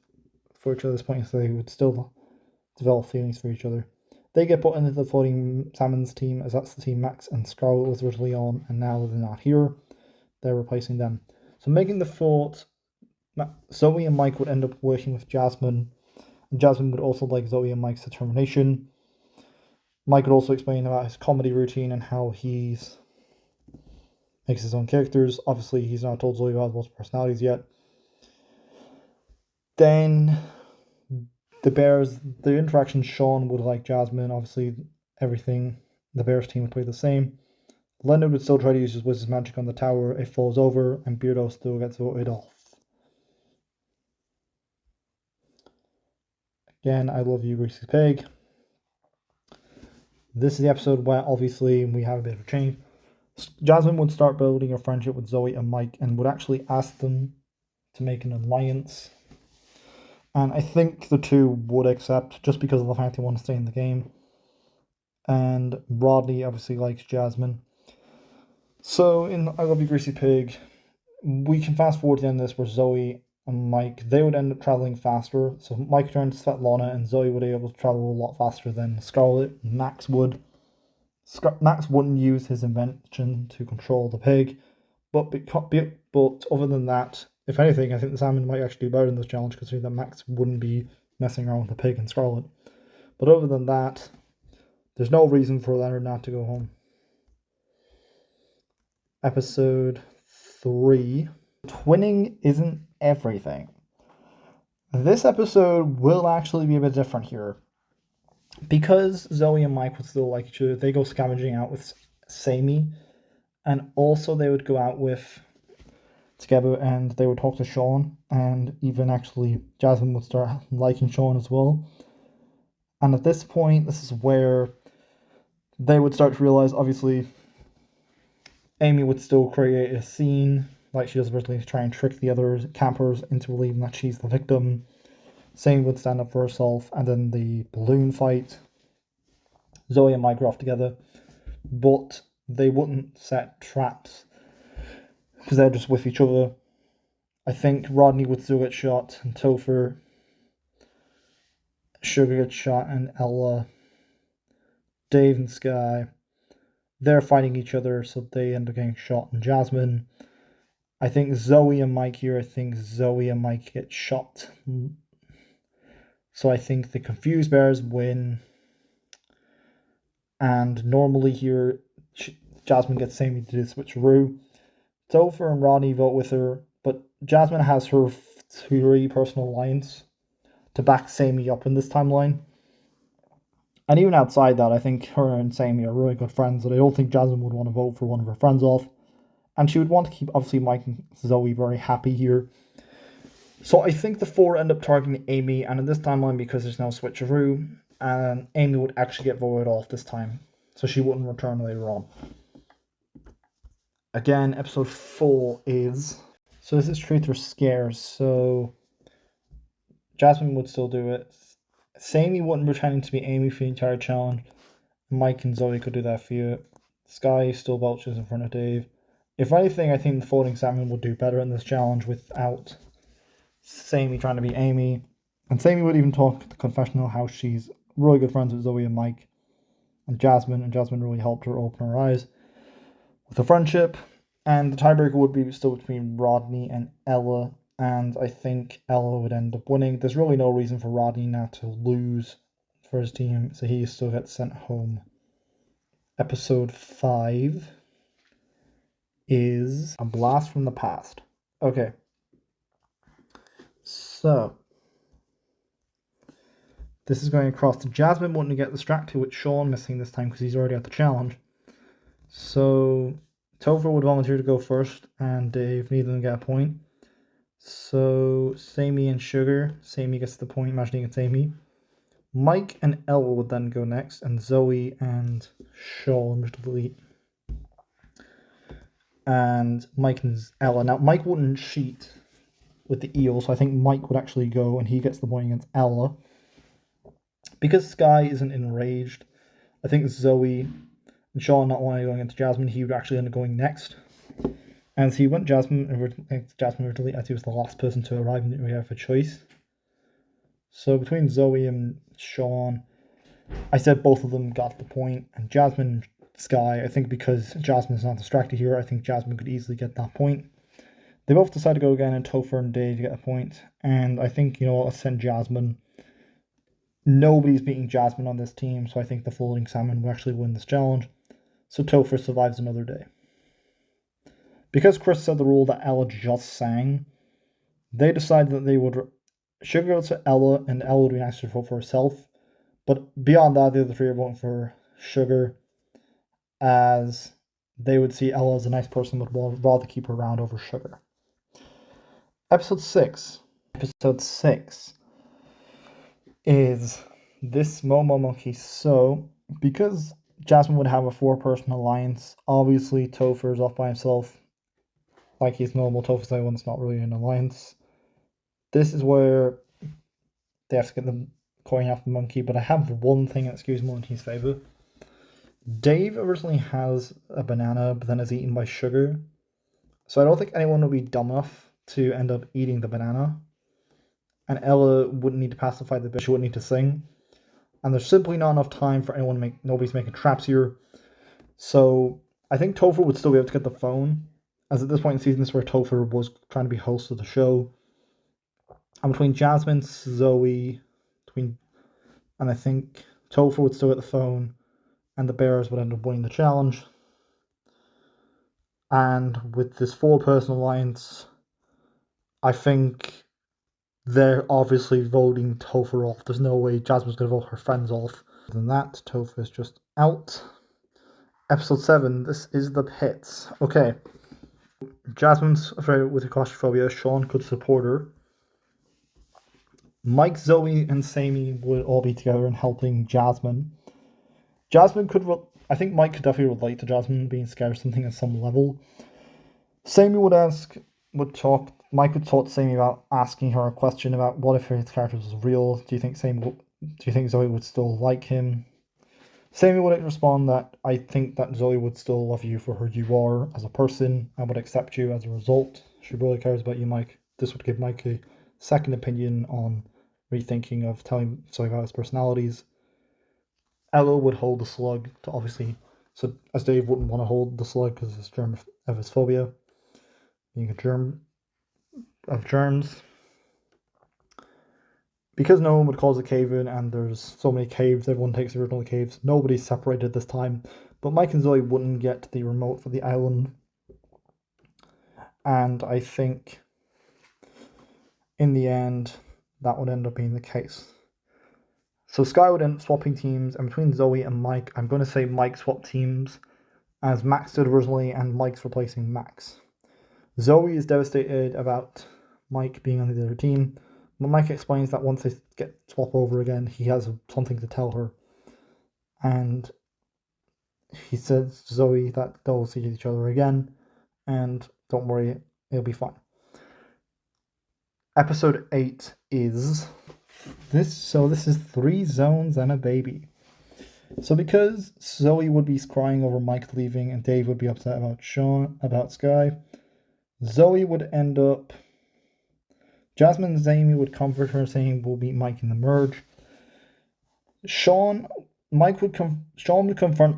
for each other at this point, so they would still develop feelings for each other. They get put into the Floating Salmons team, as that's the team Max and Scarlett was originally on, and now they're not here. They're replacing them. So making the fort, Zoe and Mike would end up working with Jasmine, and Jasmine would also like Zoe and Mike's determination. Mike would also explain about his comedy routine and how he's makes his own characters. Obviously, he's not told Zoe about both personalities yet. Then the interaction, Sean would like Jasmine. Obviously, everything, the Bears team would play the same. Leonard would still try to use his wizard's magic on the tower. It falls over, and Beardo still gets voted off. Again, I love you, Greasy Pig. This is the episode where, obviously, we have a bit of a change. Jasmine would start building a friendship with Zoe and Mike and would actually ask them to make an alliance. And I think the two would accept, just because of the fact they want to stay in the game. And Rodney obviously likes Jasmine. So in I Love You, Greasy Pig, we can fast forward to the end of this where Zoe and Mike, they would end up traveling faster. So Mike turned to Svetlana and Zoe would be able to travel a lot faster than Scarlett. Max would. Max wouldn't use his invention to control the pig. But other than that, if anything, I think the salmon might actually do better in this challenge, considering that Max wouldn't be messing around with the pig and Scarlett. But other than that, there's no reason for Leonard not to go home. Episode 3. Twinning isn't everything. This episode will actually be a bit different here. Because Zoe and Mike would still like each other, they go scavenging out with Sammy, and also they would go out with together and they would talk to Sean, and even actually Jasmine would start liking Sean as well. And at this point, this is where they would start to realize, obviously, Amy would still create a scene like she does originally to try and trick the other campers into believing that she's the victim. Sammy would stand up for herself, and then the balloon fight. Zoe and Mike are off together, but they wouldn't set traps because they're just with each other. I think Rodney would still get shot, and Topher, Sugar gets shot, and Ella, Dave and Sky, they're fighting each other, so they end up getting shot. And Jasmine, I think Zoe and Mike here, I think Zoe and Mike get shot. So I think the Confused Bears win. And normally here, Jasmine gets Sammy to do the switcheroo. Topher and Rodney vote with her, but Jasmine has her 3 personal lines to back Sammy up in this timeline. And even outside that, I think her and Sammy are really good friends, and I don't think Jasmine would want to vote for one of her friends off. And she would want to keep, obviously, Mike and Zoe very happy here. So I think the 4 end up targeting Amy, and in this timeline, because there's no switcheroo, and Amy would actually get voted off this time, so she wouldn't return later on. Again, episode 4 is... So this is Truth or Scares, so Jasmine would still do it. Sammy wouldn't pretend to be Amy for the entire challenge. Mike and Zoe could do that for you. Sky still belches in front of Dave. If anything, I think the Floating Salmon would do better in this challenge without Sammy trying to be Amy. And Sammy would even talk at the confessional how she's really good friends with Zoe and Mike and Jasmine really helped her open her eyes with the friendship. And the tiebreaker would be still between Rodney and Ella, and I think Ella would end up winning. There's really no reason for Rodney not to lose for his team, so he still gets sent home. Episode 5 is a blast from the past. Okay. So, this is going across to Jasmine wanting to get distracted with Sean missing this time because he's already at the challenge. So, Topher would volunteer to go first, and Dave, neither of them get a point. So, Sammy and Sugar. Sammy gets the point, imagining it's Amy. Mike and Ella would then go next, and Zoey and Sean would delete. And Mike and Ella. Now, Mike wouldn't cheat with the eel, so I think Mike would actually go, and he gets the point against Ella. Because Sky isn't enraged, I think Zoey and Sean not only going into Jasmine, he would actually end up going next. And so he went Jasmine originally as he was the last person to arrive and didn't really have a choice. So between Zoey and Sean, I said both of them got the point. And Jasmine and Sky, I think because Jasmine's not distracted here, I think Jasmine could easily get that point. They both decide to go again, and Topher and Dave get a point. And I think, let's send Jasmine. Nobody's beating Jasmine on this team, so I think the floating salmon will actually win this challenge. So Topher survives another day. Because Chris said the rule that Ella just sang, they decided that they would Sugar go to Ella, and Ella would be nice to vote for herself. But beyond that, the other three are voting for Sugar, as they would see Ella as a nice person, would rather keep her around over Sugar. Episode 6 is this Momo Monkey. So, because Jasmine would have a 4-person alliance, obviously Topher's off by himself. Like he's normal, Topher's the only one that's not really an alliance. This is where they have to get the coin off the monkey, but I have one thing that skews Monkey's favour. Dave originally has a banana, but then is eaten by Sugar. So I don't think anyone will be dumb enough to end up eating the banana. And Ella wouldn't need to pacify the bitch, she wouldn't need to sing. And there's simply not enough time for anyone to nobody's making traps here. So I think Topher would still be able to get the phone, as at this point in the season, this is where Topher was trying to be host of the show. And between Jasmine, Zoey, and I think Topher would still get the phone, and the Bears would end up winning the challenge. And with this 4-person alliance, I think they're obviously voting Topher off. There's no way Jasmine's going to vote her friends off. Other than that, Topher's just out. Episode 7, this is the pits. Okay. Jasmine's afraid with her claustrophobia. Sean could support her. Mike, Zoey, and Sammy would all be together and helping Jasmine. I think Mike could definitely relate to Jasmine being scared of something at some level. Sammy Mike would talk to Sammy about asking her a question about what if his character was real. Do you think Zoey would still like him? Sammy would respond that I think that Zoey would still love you for who you are as a person and would accept you as a result. She really cares about you, Mike. This would give Mike a second opinion on rethinking of telling Zoey about his personalities. Ella would hold the slug to obviously, so as Dave wouldn't want to hold the slug because of his phobia, being a germ of germs. Because no one would cause a cave in, and there's so many caves, everyone takes the original caves. Nobody's separated this time, but Mike and Zoey wouldn't get the remote for the island, and I think in the end that would end up being the case. So Sky would end up swapping teams, and between Zoey and Mike, I'm going to say Mike swapped teams, as Max did originally, and Mike's replacing Max. Zoey is devastated about Mike being on the other team, but Mike explains that once they swap over again, he has something to tell her. And he says to Zoey that they'll see each other again, and don't worry, it'll be fine. Episode 8 is this. So this is 3 zones and a baby. So because Zoey would be crying over Mike leaving and Dave would be upset about Sky, Zoey would end up... Jasmine and Amy would comfort her, saying we'll beat Mike in the merge. Sean would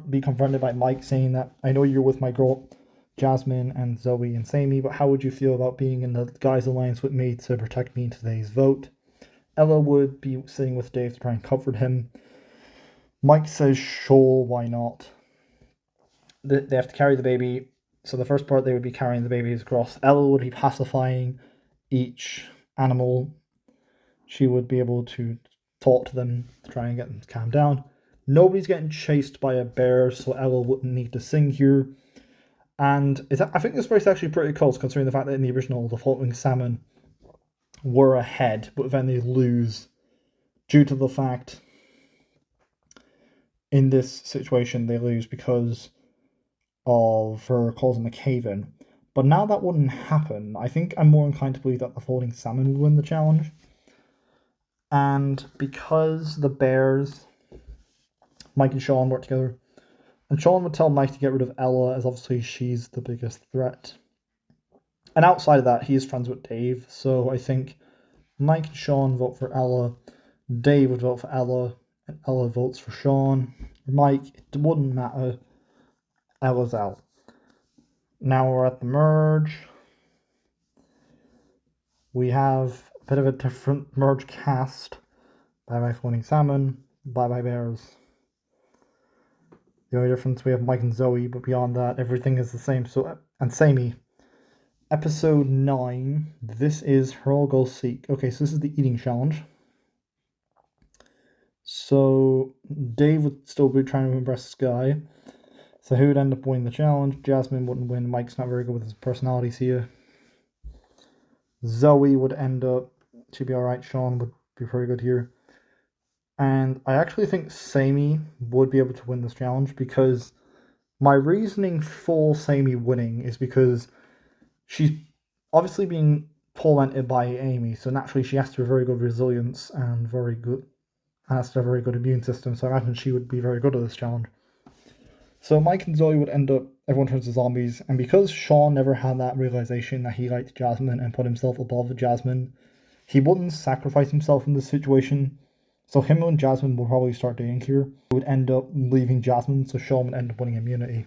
be confronted by Mike, saying that I know you're with my girl Jasmine and Zoey and Sammy, but how would you feel about being in the guys' alliance with me to protect me in today's vote? Ella would be sitting with Dave to try and comfort him. Mike says, sure, why not? They have to carry the baby. So the first part, they would be carrying the babies across. Ella would be pacifying each animal. She would be able to talk to them to try and get them to calm down. Nobody's getting chased by a bear, so Ella wouldn't need to sing here. And I think this race is actually pretty close, considering the fact that in the original, the floating salmon were ahead, but then they lose due to the fact in this situation they lose because of her causing the cave-in. But now that wouldn't happen. I think I'm more inclined to believe that the floating salmon would win the challenge. And because the bears, Mike and Sean work together, and Sean would tell Mike to get rid of Ella, as obviously she's the biggest threat. And outside of that, he is friends with Dave, so I think Mike and Sean vote for Ella, Dave would vote for Ella, and Ella votes for Sean. Mike, it wouldn't matter. Ella's out. Now we're at the merge. We have a bit of a different merge cast. Bye-bye floating salmon, bye-bye bears. The only difference, we have Mike and Zoey, but beyond that, everything is the same. So, and Samey. Episode 9. This is Hurl Go Seek. Okay, so this is the eating challenge. So, Dave would still be trying to impress Sky. So, who would end up winning the challenge? Jasmine wouldn't win. Mike's not very good with his personalities here. Zoey would end up, she'd be alright. Sean would be pretty good here. And I actually think Samey would be able to win this challenge, because my reasoning for Samey winning is because she's obviously being tormented by Amy, so naturally she has to have very good resilience and has to have a very good immune system, so I imagine she would be very good at this challenge. So Mike and Zoey would end up, everyone turns to zombies, and because Sean never had that realization that he liked Jasmine and put himself above Jasmine, he wouldn't sacrifice himself in this situation. So him and Jasmine will probably start dating here. He would end up leaving Jasmine, so Sean would end up winning immunity.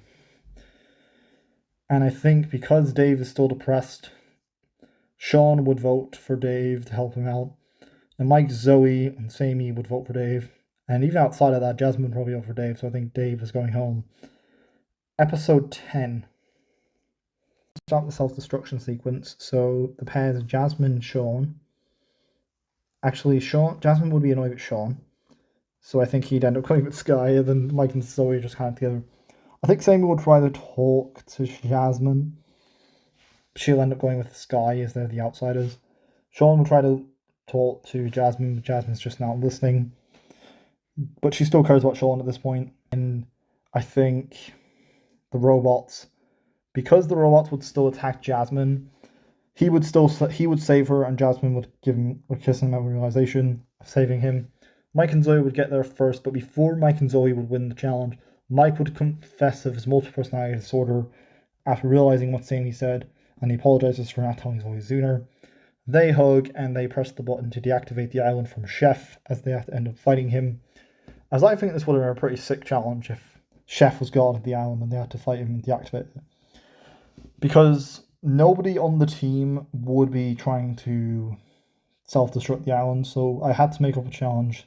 And I think because Dave is still depressed, Sean would vote for Dave to help him out. And Mike, Zoey, and Samey would vote for Dave. And even outside of that, Jasmine would probably vote for Dave, so I think Dave is going home. Episode 10. Start the self-destruction sequence. So the pairs Jasmine and Sean. Actually, Jasmine would be annoyed with Sean, so I think he'd end up going with Sky, and then Mike and Zoey just kind of together. I think Sammy would try to talk to Jasmine. She'll end up going with Sky, as they're the outsiders. Sean will try to talk to Jasmine, but Jasmine's just not listening. But she still cares about Sean at this point. And I think the robots, because the robots would still attack Jasmine, he would save her, and Jasmine would kiss him out of realization of saving him. Mike and Zoey would get there first, but before Mike and Zoey would win the challenge, Mike would confess of his multiple personality disorder after realizing what Sammy said, and he apologizes for not telling Zoey sooner. They hug, and they press the button to deactivate the island from Chef, as they have to end up fighting him. As I think this would have been a pretty sick challenge if Chef was god of the island and they had to fight him and deactivate it. Because nobody on the team would be trying to self-destruct the island, so I had to make up a challenge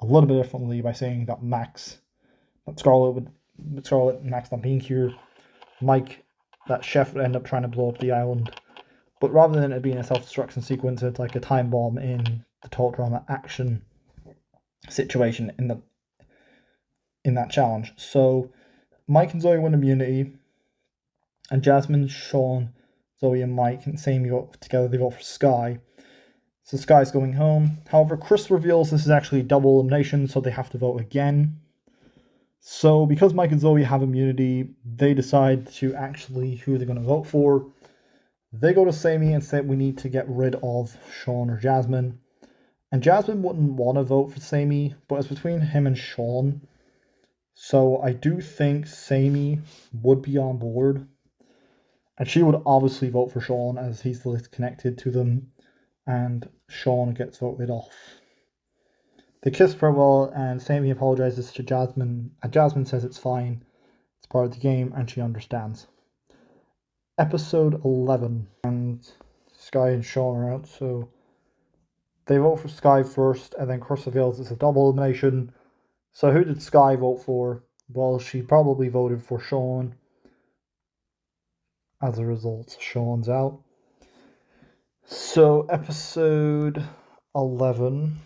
a little bit differently by saying that Scarlett and Max not being here, that Chef would end up trying to blow up the island. But rather than it being a self-destruction sequence, it's like a time bomb in the Talk Drama action situation in that challenge. So Mike and Zoey win immunity, and Jasmine, Sean, Zoey, and Mike and Sammy vote together. They vote for Sky. So Sky's going home. However, Chris reveals this is actually double elimination, so they have to vote again. So because Mike and Zoey have immunity, they decide to actually who they're going to vote for. They go to Sammy and say we need to get rid of Sean or Jasmine. And Jasmine wouldn't want to vote for Sammy, but it's between him and Sean. So I do think Sammy would be on board. And she would obviously vote for Sean, as he's the least connected to them. And Sean gets voted off. They kiss farewell, and Sammy apologizes to Jasmine. And Jasmine says it's fine. It's part of the game, and she understands. Episode 11. And Sky and Sean are out, so they vote for Sky first, and then Chris reveals it's a double elimination. So who did Sky vote for? Well, she probably voted for Sean. as a result, Sean's out. So episode 11,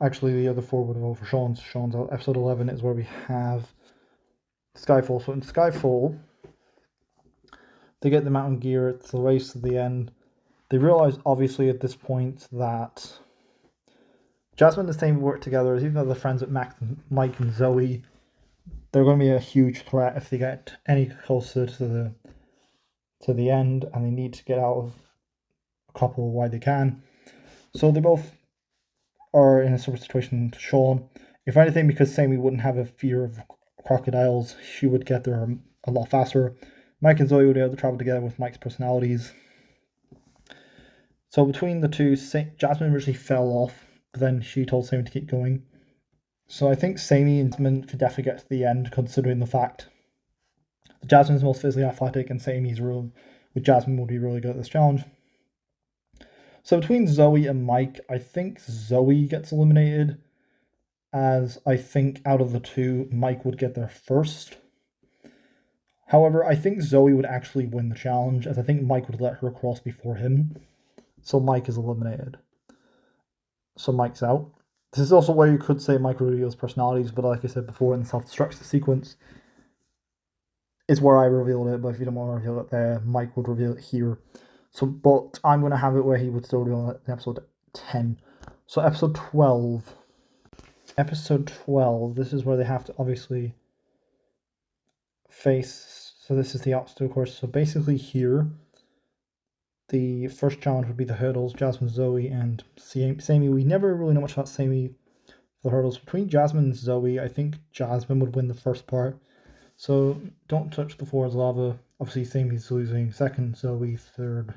actually the other four would vote for Sean's out. Episode 11 is where we have Skyfall. So in Skyfall, they get the mountain gear, it's the race to the end. They realize, obviously, at this point that Jasmine and Sammy work together, even though they're friends with Mike and Zoey. They're going to be a huge threat if they get any closer to the end, and they need to get out of a couple while they can. So they both are in a similar situation to Sean. If anything, because Sammy wouldn't have a fear of crocodiles, she would get there a lot faster. Mike and Zoey would be able to travel together with Mike's personalities. So between the two, Jasmine originally fell off, but then she told Sammy to keep going. So I think Sammy and Jasmine could definitely get to the end, considering the fact that Jasmine's most physically athletic and Sammy's with Jasmine would be really good at this challenge. So between Zoey and Mike, I think Zoey gets eliminated, as I think out of the two, Mike would get there first. However, I think Zoey would actually win the challenge, as I think Mike would let her cross before him. So Mike is eliminated. So Mike's out. This is also where you could say Mike reveals personalities, but like I said before, in the self-destruct sequence is where I revealed it, but if you don't want to reveal it there, Mike would reveal it here. So, but I'm going to have it where he would still reveal it in episode 10. So episode 12. Episode 12, this is where they have to obviously face, so this is the obstacle course. So basically here, the first challenge would be the hurdles, Jasmine, Zoey, and Sammy. We never really know much about Sammy for the hurdles. Between Jasmine and Zoey, I think Jasmine would win the first part. So don't touch the floor as lava. Obviously, Sammy's losing second, Zoey third,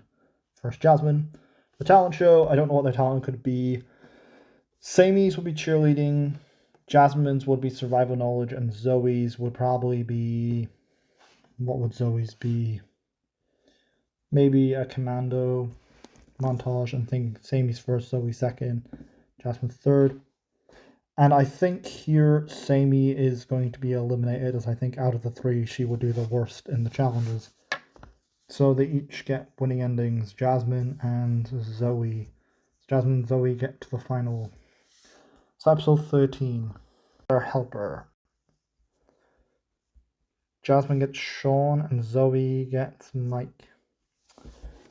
first Jasmine. The talent show, I don't know what their talent could be. Sammy's would be cheerleading, Jasmine's would be survival knowledge, and Zoey's would probably be... What would Zoey's be? Maybe a commando montage, and think Sammy's first, Zoey second, Jasmine third. And I think here Sammy is going to be eliminated, as I think out of the three she will do the worst in the challenges. So they each get winning endings, Jasmine and Zoey. Jasmine and Zoey get to the final. So episode 13, their helper. Jasmine gets Sean and Zoey gets Mike.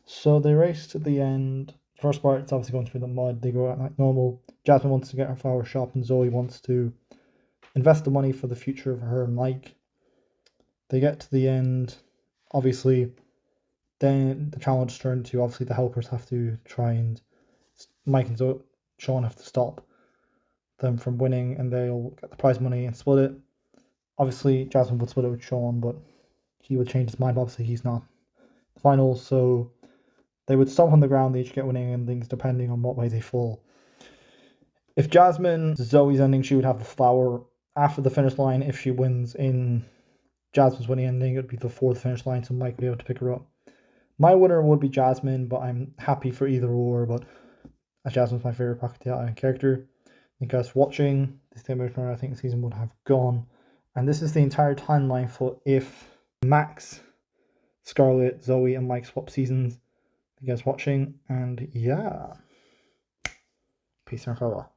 So they race to the end. First part, it's obviously going through the mud. They go out like normal. Jasmine wants to get her flower shop, and Zoey wants to invest the money for the future of her and Mike. They get to the end. Obviously, then the challenge turned to, obviously, the helpers have to try and... Mike and Sean have to stop them from winning, and they'll get the prize money and split it. Obviously, Jasmine would split it with Sean, but he would change his mind. Obviously, he's not the final, so... They would stomp on the ground, they each get winning endings depending on what way they fall. If Jasmine, Zoey's ending, she would have the flower after the finish line. If she wins in Jasmine's winning ending, it would be before the finish line, so Mike would be able to pick her up. My winner would be Jasmine, but I'm happy for either or, but as Jasmine's my favourite Pahkitew Island character. Thank you guys for watching. This time I think the season would have gone. And this is the entire timeline for if Max, Scarlett, Zoey, and Mike swap seasons. You guys watching, and yeah, peace and farewell.